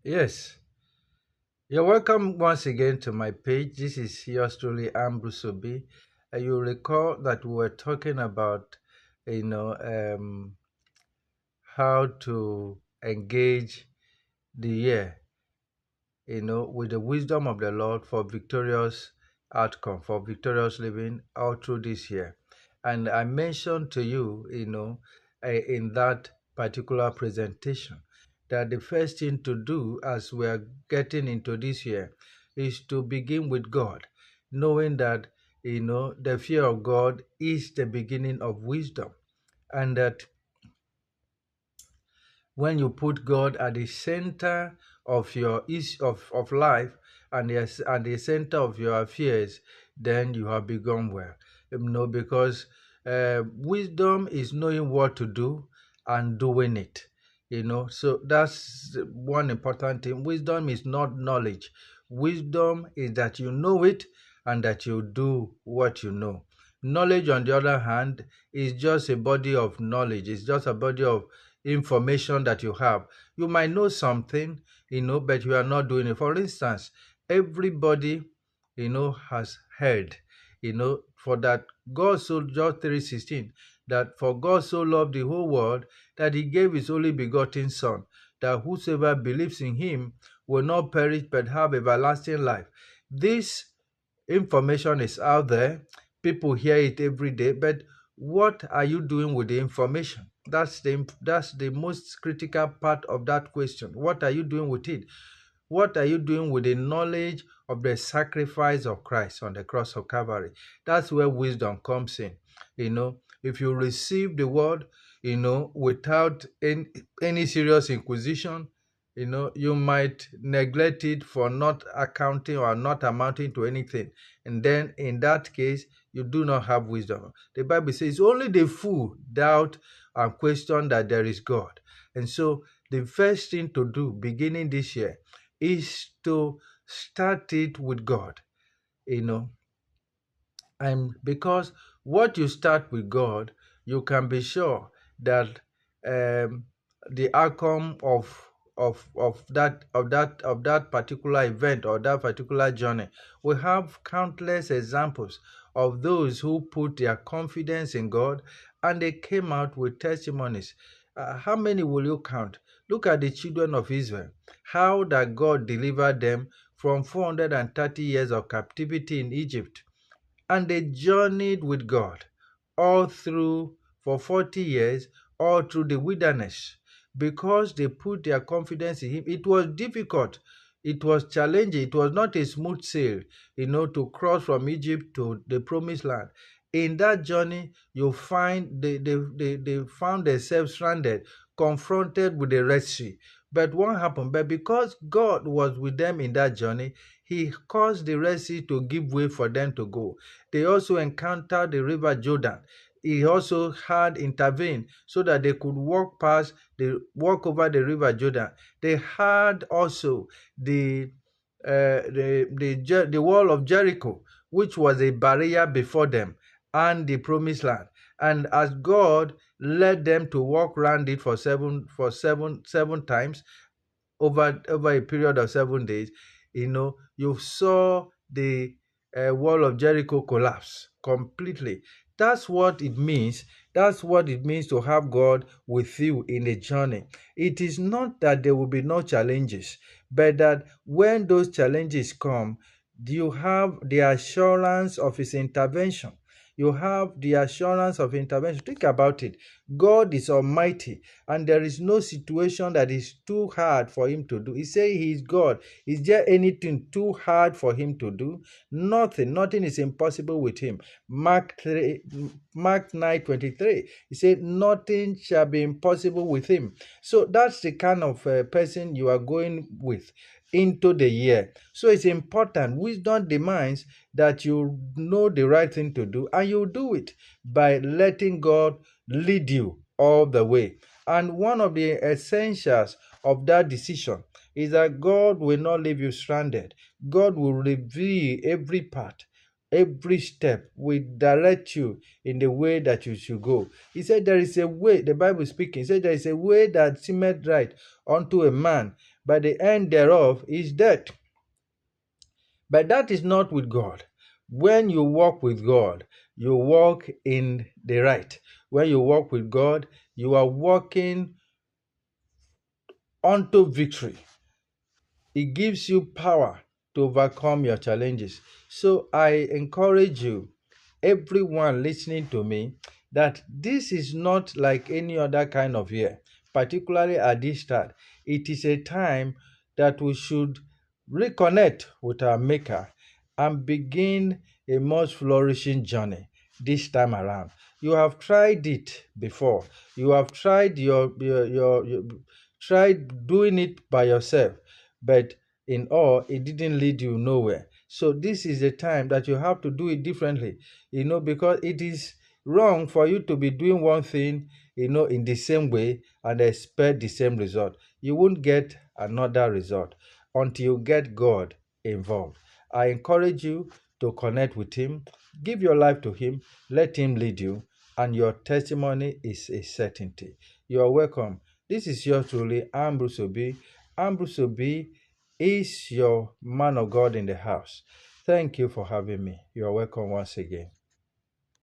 Yes, you're welcome once again to my page. This is yours truly, Ambrose Obi. You recall that we were talking about, you know, um, how to engage the year, with the wisdom of the Lord for victorious outcome, for victorious living all through this year. And I mentioned to you, in that particular presentation, that the first thing to do as we are getting into this year is to begin with God, knowing that, the fear of God is the beginning of wisdom, and that when you put God at the center of your of life, and yes, at the center of your affairs, then you have begun well. Because wisdom is knowing what to do and doing it. So that's one important thing. Wisdom is not knowledge. Wisdom is that you know it and that you do what you know. Knowledge, on the other hand, is just a body of knowledge. It's just a body of information that you have. You might know something, but you are not doing it. For instance, everybody, has heard, for that God so John 3:16, that for God so loved the whole world that he gave his only begotten Son, that whosoever believes in him will not perish but have everlasting life. This information is out there. People hear it every day, but what are you doing with the information? That's the most critical part of that question. What are you doing with it? What are you doing with the knowledge of the sacrifice of Christ on the cross of Calvary? That's where wisdom comes in. If you receive the word, without any serious inquisition, you might neglect it for not accounting or not amounting to anything. And then in that case, you do not have wisdom. The Bible says only the fool doubt and question that there is God. And so the first thing to do beginning this year is to start it with God, you know. And because what you start with God, you can be sure that the outcome of that particular event or that particular journey. We have countless examples of those who put their confidence in God and they came out with testimonies. How many will you count? Look at the children of Israel, how that God delivered them from 430 years of captivity in Egypt, and they journeyed with God all through for 40 years, all through the wilderness, because they put their confidence in Him. It was difficult, it was challenging, it was not a smooth sail, to cross from Egypt to the promised land. In that journey, you find they found themselves stranded, confronted with the Red Sea. But what happened? But because God was with them in that journey, He caused the Red Sea to give way for them to go. They also encountered the river Jordan. He also had intervened so that they could walk over the river Jordan. They had also the wall of Jericho, which was a barrier before them, and the promised land. And as God led them to walk around it for seven times over a period of 7 days, you saw the wall of Jericho collapse completely. That's what it means. That's what it means to have God with you in a journey. It is not that there will be no challenges, but that when those challenges come, you have the assurance of His intervention. You have the assurance of intervention. Think about it. God is almighty, and there is no situation that is too hard for Him to do. He says He is God. Is there anything too hard for Him to do? Nothing. Nothing is impossible with Him. Mark 9:23. He said, nothing shall be impossible with Him. So that's the kind of person you are going with into the year. So it's important. Wisdom demands that you know the right thing to do, and you do it by letting God lead you all the way. And one of the essentials of that decision is that God will not leave you stranded. God will reveal every part. Every step will direct you in the way that you should go. He said there is a way, the Bible speaking, he said there is a way that seemeth right unto a man, but the end thereof is death. But that is not with God. When you walk with God, you walk in the right. When you walk with God, you are walking unto victory. It gives you power to overcome your challenges. So I encourage you, everyone listening to me, that this is not like any other kind of year, particularly at this start. It is a time that we should reconnect with our Maker and begin a much flourishing journey this time around. You have tried it before. You have tried your tried doing it by yourself, but in all, it didn't lead you nowhere. So this is the time that you have to do it differently, because it is wrong for you to be doing one thing, in the same way and expect the same result. You won't get another result until you get God involved. I encourage you to connect with Him, give your life to Him, let Him lead you, and your testimony is a certainty. You are welcome. This is yours truly, Ambrose Obi. Ambrose Obi is your man of God in the house. Thank you for having me. You are welcome once again.